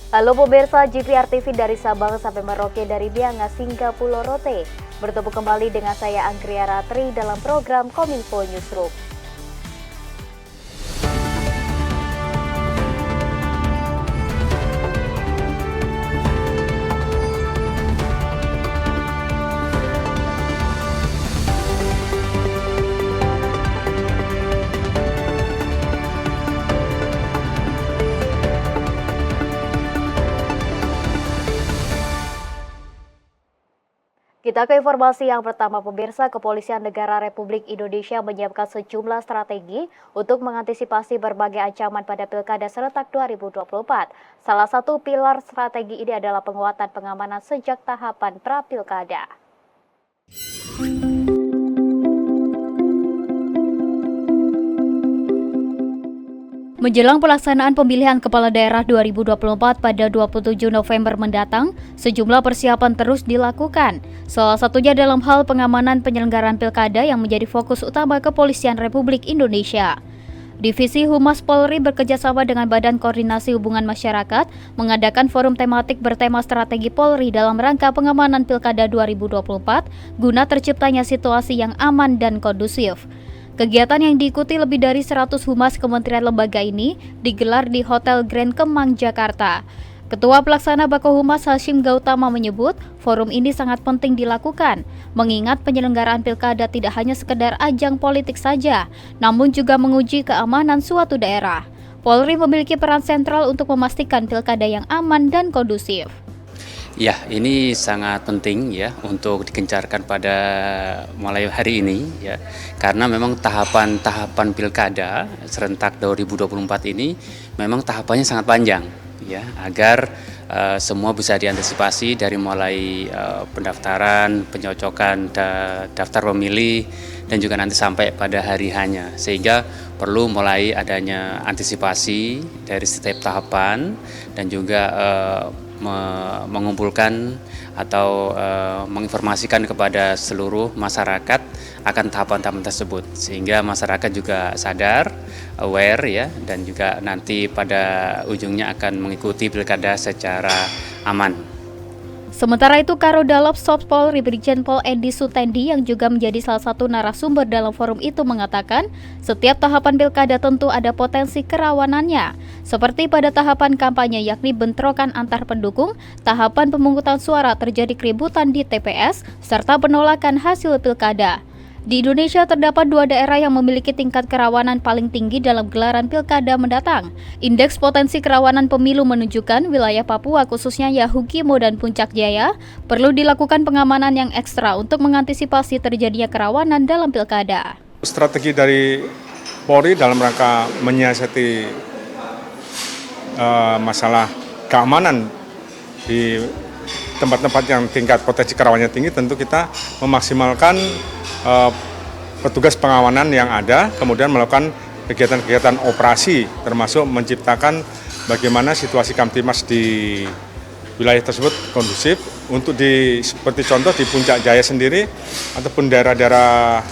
Halo pemirsa GVR TV dari Sabang sampai Merauke, dari Miangas hingga Pulau Rote. Bertemu kembali dengan saya Anggria Ratri dalam program Kominfo Newsroom. Kita ke informasi yang pertama pemirsa, Kepolisian Negara Republik Indonesia menyiapkan sejumlah strategi untuk mengantisipasi berbagai ancaman pada Pilkada serentak 2024. Salah satu pilar strategi ini adalah penguatan pengamanan sejak tahapan pra-Pilkada. Menjelang pelaksanaan pemilihan kepala daerah 2024 pada 27 November mendatang, sejumlah persiapan terus dilakukan. Salah satunya dalam hal pengamanan penyelenggaraan pilkada yang menjadi fokus utama Kepolisian Republik Indonesia. Divisi Humas Polri bekerjasama dengan Badan Koordinasi Hubungan Masyarakat mengadakan forum tematik bertema strategi Polri dalam rangka pengamanan Pilkada 2024 guna terciptanya situasi yang aman dan kondusif. Kegiatan yang diikuti lebih dari 100 humas kementerian lembaga ini digelar di Hotel Grand Kemang, Jakarta. Ketua Pelaksana Bako Humas Hashim Gautama menyebut forum ini sangat penting dilakukan, mengingat penyelenggaraan pilkada tidak hanya sekedar ajang politik saja, namun juga menguji keamanan suatu daerah. Polri memiliki peran sentral untuk memastikan pilkada yang aman dan kondusif. Ya, ini sangat penting ya untuk digencarkan pada mulai hari ini ya. Karena memang tahapan-tahapan pilkada serentak 2024 ini memang tahapannya sangat panjang ya, agar semua bisa diantisipasi dari mulai pendaftaran, pencocokan daftar pemilih dan juga nanti sampai pada hari hanya, sehingga perlu mulai adanya antisipasi dari setiap tahapan dan juga mengumpulkan atau menginformasikan kepada seluruh masyarakat akan tahapan-tahapan tersebut, sehingga masyarakat juga sadar, aware ya, dan juga nanti pada ujungnya akan mengikuti pilkada secara aman. Sementara itu, Karodalop Sops Polri Brigjen Pol Edi Sutendi yang juga menjadi salah satu narasumber dalam forum itu mengatakan, setiap tahapan pilkada tentu ada potensi kerawanannya. Seperti pada tahapan kampanye yakni bentrokan antar pendukung, tahapan pemungutan suara terjadi keributan di TPS, serta penolakan hasil pilkada. Di Indonesia terdapat 2 daerah yang memiliki tingkat kerawanan paling tinggi dalam gelaran pilkada mendatang. Indeks potensi kerawanan pemilu menunjukkan wilayah Papua khususnya Yahukimo dan Puncak Jaya perlu dilakukan pengamanan yang ekstra untuk mengantisipasi terjadinya kerawanan dalam pilkada. Strategi dari Polri dalam rangka menyiasati masalah keamanan di tempat-tempat yang tingkat potensi kerawanannya tinggi, tentu kita memaksimalkan petugas pengawanan yang ada, kemudian melakukan kegiatan-kegiatan operasi, termasuk menciptakan bagaimana situasi Kamtimas di wilayah tersebut kondusif. Untuk seperti contoh di Puncak Jaya sendiri ataupun daerah-daerah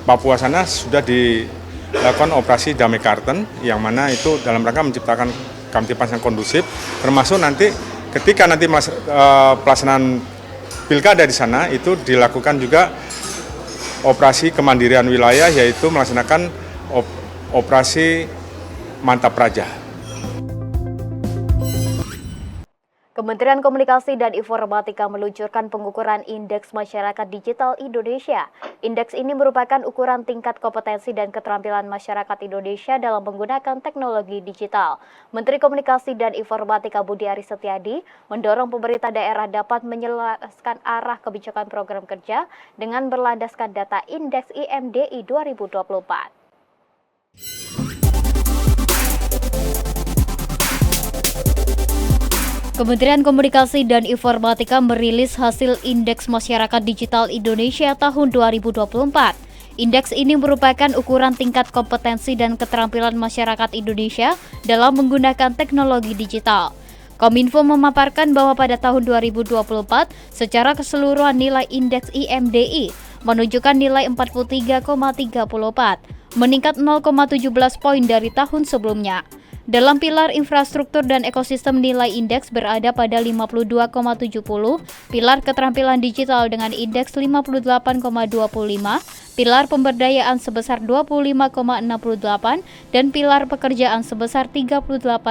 Papua sana sudah dilakukan operasi Damai Karten, yang mana itu dalam rangka menciptakan Kamtimas yang kondusif, termasuk nanti ketika nanti pelaksanaan pilkada di sana itu dilakukan juga operasi kemandirian wilayah, yaitu melaksanakan operasi Mantap Raja. Kementerian Komunikasi dan Informatika meluncurkan pengukuran Indeks Masyarakat Digital Indonesia. Indeks ini merupakan ukuran tingkat kompetensi dan keterampilan masyarakat Indonesia dalam menggunakan teknologi digital. Menteri Komunikasi dan Informatika Budi Aris Setiadi mendorong pemerintah daerah dapat menyelaraskan arah kebijakan program kerja dengan berlandaskan data Indeks IMDI 2024. Kementerian Komunikasi dan Informatika merilis hasil Indeks Masyarakat Digital Indonesia tahun 2024. Indeks ini merupakan ukuran tingkat kompetensi dan keterampilan masyarakat Indonesia dalam menggunakan teknologi digital. Kominfo memaparkan bahwa pada tahun 2024, secara keseluruhan nilai Indeks IMDI menunjukkan nilai 43,34, meningkat 0,17 poin dari tahun sebelumnya. Dalam pilar infrastruktur dan ekosistem nilai indeks berada pada 52,70, pilar keterampilan digital dengan indeks 58,25, pilar pemberdayaan sebesar 25,68, dan pilar pekerjaan sebesar 38,9.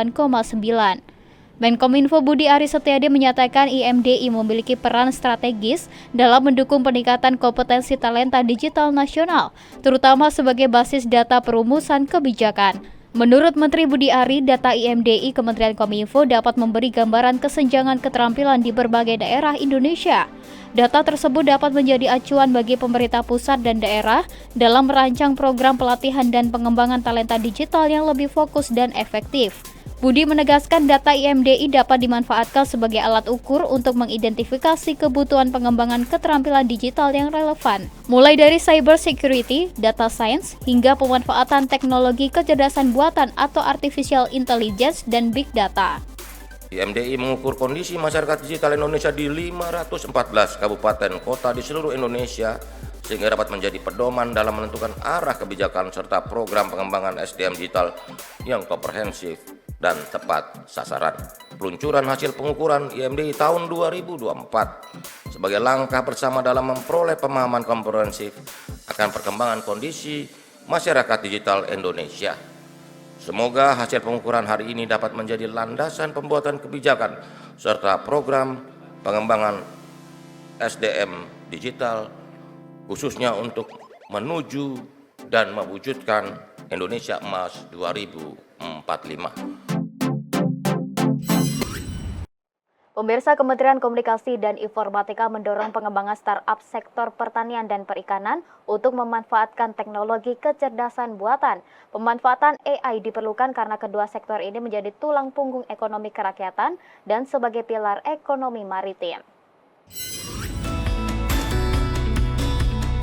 Menkominfo Budi Aris Setiadi menyatakan IMDI memiliki peran strategis dalam mendukung peningkatan kompetensi talenta digital nasional, terutama sebagai basis data perumusan kebijakan. Menurut Menteri Budi Ari, data IMDI Kementerian Kominfo dapat memberi gambaran kesenjangan keterampilan di berbagai daerah Indonesia. Data tersebut dapat menjadi acuan bagi pemerintah pusat dan daerah dalam merancang program pelatihan dan pengembangan talenta digital yang lebih fokus dan efektif. Budi menegaskan data IMDI dapat dimanfaatkan sebagai alat ukur untuk mengidentifikasi kebutuhan pengembangan keterampilan digital yang relevan, mulai dari cyber security, data science, hingga pemanfaatan teknologi kecerdasan buatan atau artificial intelligence dan big data. IMDI mengukur kondisi masyarakat digital Indonesia di 514 kabupaten kota di seluruh Indonesia sehingga dapat menjadi pedoman dalam menentukan arah kebijakan serta program pengembangan SDM digital yang komprehensif dan tepat sasaran. Peluncuran hasil pengukuran IMDI tahun 2024 sebagai langkah bersama dalam memperoleh pemahaman komprehensif akan perkembangan kondisi masyarakat digital Indonesia. Semoga hasil pengukuran hari ini dapat menjadi landasan pembuatan kebijakan serta program pengembangan SDM digital khususnya untuk menuju dan mewujudkan Indonesia Emas 2045. Pemirsa, Kementerian Komunikasi dan Informatika mendorong pengembangan startup sektor pertanian dan perikanan untuk memanfaatkan teknologi kecerdasan buatan. Pemanfaatan AI diperlukan karena kedua sektor ini menjadi tulang punggung ekonomi kerakyatan dan sebagai pilar ekonomi maritim.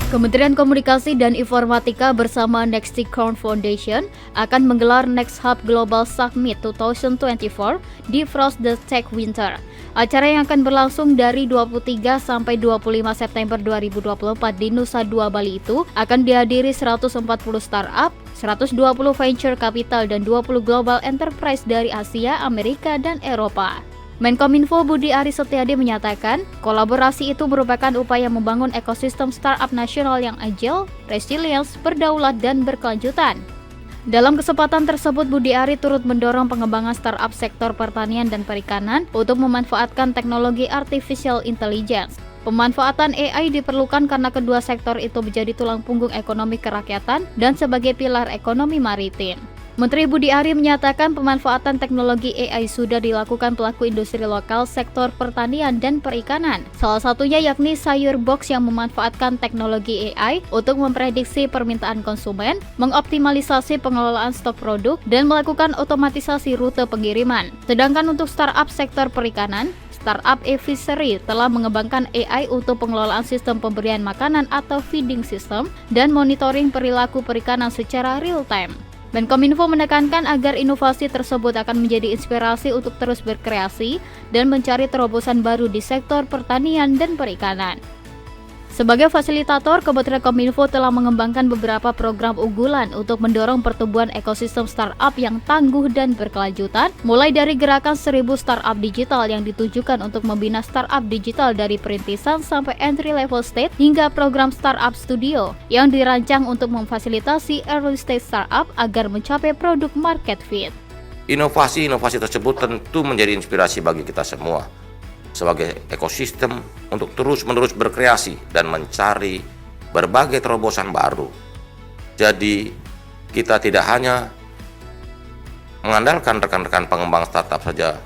Kementerian Komunikasi dan Informatika bersama Nexticorn Foundation akan menggelar Next Hub Global Summit 2024 di Frost the Tech Winter. Acara yang akan berlangsung dari 23 sampai 25 September 2024 di Nusa Dua Bali itu akan dihadiri 140 startup, 120 venture capital, dan 20 global enterprise dari Asia, Amerika, dan Eropa. Menkominfo Budi Aris Setiadi menyatakan, kolaborasi itu merupakan upaya membangun ekosistem startup nasional yang agile, resilience, berdaulat, dan berkelanjutan. Dalam kesempatan tersebut, Budi Ari turut mendorong pengembangan startup sektor pertanian dan perikanan untuk memanfaatkan teknologi artificial intelligence. Pemanfaatan AI diperlukan karena kedua sektor itu menjadi tulang punggung ekonomi kerakyatan dan sebagai pilar ekonomi maritim. Menteri Budi Ari menyatakan pemanfaatan teknologi AI sudah dilakukan pelaku industri lokal sektor pertanian dan perikanan. Salah satunya yakni Sayur Box yang memanfaatkan teknologi AI untuk memprediksi permintaan konsumen, mengoptimalisasi pengelolaan stok produk, dan melakukan otomatisasi rute pengiriman. Sedangkan untuk startup sektor perikanan, startup Evisery telah mengembangkan AI untuk pengelolaan sistem pemberian makanan atau feeding system dan monitoring perilaku perikanan secara real time. Menkominfo menekankan agar inovasi tersebut akan menjadi inspirasi untuk terus berkreasi dan mencari terobosan baru di sektor pertanian dan perikanan. Sebagai fasilitator, Kementerian Kominfo telah mengembangkan beberapa program unggulan untuk mendorong pertumbuhan ekosistem startup yang tangguh dan berkelanjutan, mulai dari gerakan 1000 startup digital yang ditujukan untuk membina startup digital dari perintisan sampai entry level state, hingga program Startup Studio yang dirancang untuk memfasilitasi early stage startup agar mencapai produk market fit. Inovasi-inovasi tersebut tentu menjadi inspirasi bagi kita semua sebagai ekosistem untuk terus-menerus berkreasi dan mencari berbagai terobosan baru. Jadi, kita tidak hanya mengandalkan rekan-rekan pengembang startup saja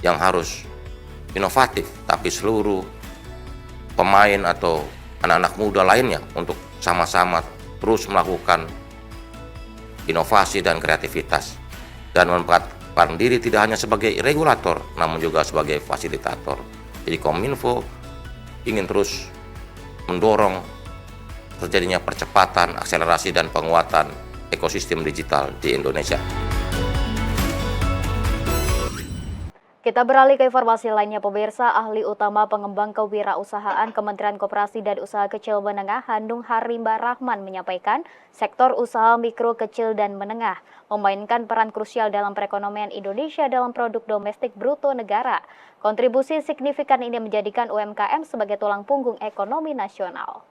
yang harus inovatif, tapi seluruh pemain atau anak-anak muda lainnya untuk sama-sama terus melakukan inovasi dan kreativitas dan menempatkan diri tidak hanya sebagai regulator namun juga sebagai fasilitator. Jadi Kominfo ingin terus mendorong terjadinya percepatan, akselerasi, dan penguatan ekosistem digital di Indonesia. Kita beralih ke informasi lainnya, pemirsa. Ahli utama pengembang kewirausahaan Kementerian Koperasi dan Usaha Kecil Menengah Handung Harimba Rahman menyampaikan sektor usaha mikro, kecil, dan menengah memainkan peran krusial dalam perekonomian Indonesia dalam produk domestik bruto negara. Kontribusi signifikan ini menjadikan UMKM sebagai tulang punggung ekonomi nasional.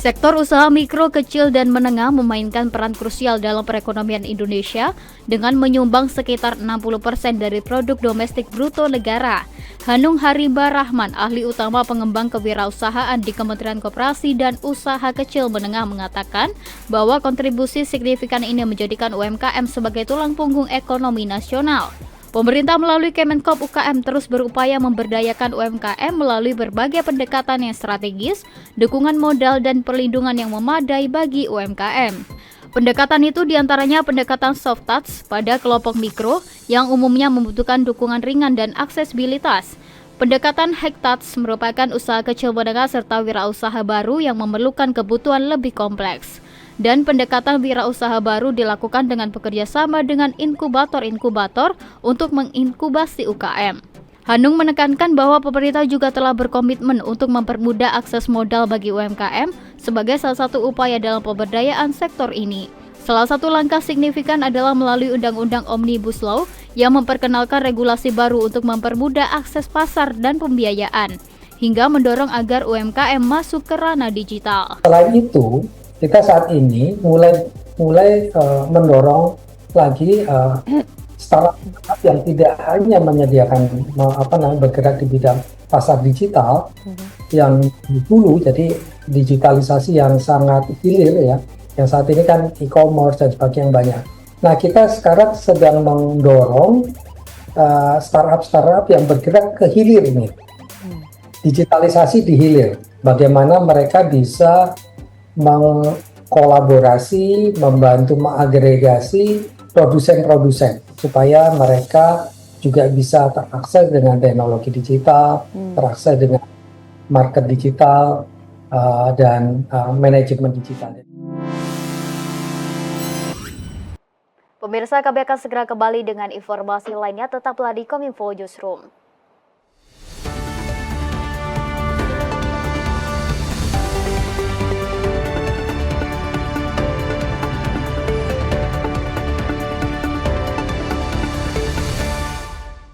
Sektor usaha mikro, kecil, dan menengah memainkan peran krusial dalam perekonomian Indonesia dengan menyumbang sekitar 60% dari produk domestik bruto negara. Handung Harimba Rahman, ahli utama pengembang kewirausahaan di Kementerian Koperasi dan Usaha Kecil Menengah mengatakan bahwa kontribusi signifikan ini menjadikan UMKM sebagai tulang punggung ekonomi nasional. Pemerintah melalui Kemenkop UKM terus berupaya memberdayakan UMKM melalui berbagai pendekatan yang strategis, dukungan modal, dan perlindungan yang memadai bagi UMKM. Pendekatan itu diantaranya pendekatan soft touch pada kelompok mikro yang umumnya membutuhkan dukungan ringan dan aksesibilitas. Pendekatan high touch merupakan usaha kecil menengah serta wirausaha baru yang memerlukan kebutuhan lebih kompleks. Dan pendekatan wirausaha baru dilakukan dengan bekerja sama dengan inkubator-inkubator untuk menginkubasi UKM. Handung menekankan bahwa pemerintah juga telah berkomitmen untuk mempermudah akses modal bagi UMKM sebagai salah satu upaya dalam pemberdayaan sektor ini. Salah satu langkah signifikan adalah melalui Undang-Undang Omnibus Law yang memperkenalkan regulasi baru untuk mempermudah akses pasar dan pembiayaan, hingga mendorong agar UMKM masuk ke ranah digital. Selain itu, kita saat ini mulai mendorong lagi startup yang tidak hanya menyediakan bergerak di bidang pasar digital yang dulu, jadi digitalisasi yang sangat hilir ya, yang saat ini kan e-commerce dan sebagainya banyak. Nah, kita sekarang sedang mendorong startup yang bergerak ke hilir ini, digitalisasi di hilir, bagaimana mereka bisa mengkolaborasi, membantu mengagregasi produsen-produsen supaya mereka juga bisa terakses dengan teknologi digital, terakses dengan market digital dan manajemen digital. Pemirsa, kami akan segera kembali dengan informasi lainnya. Tetaplah di Kominfo Newsroom.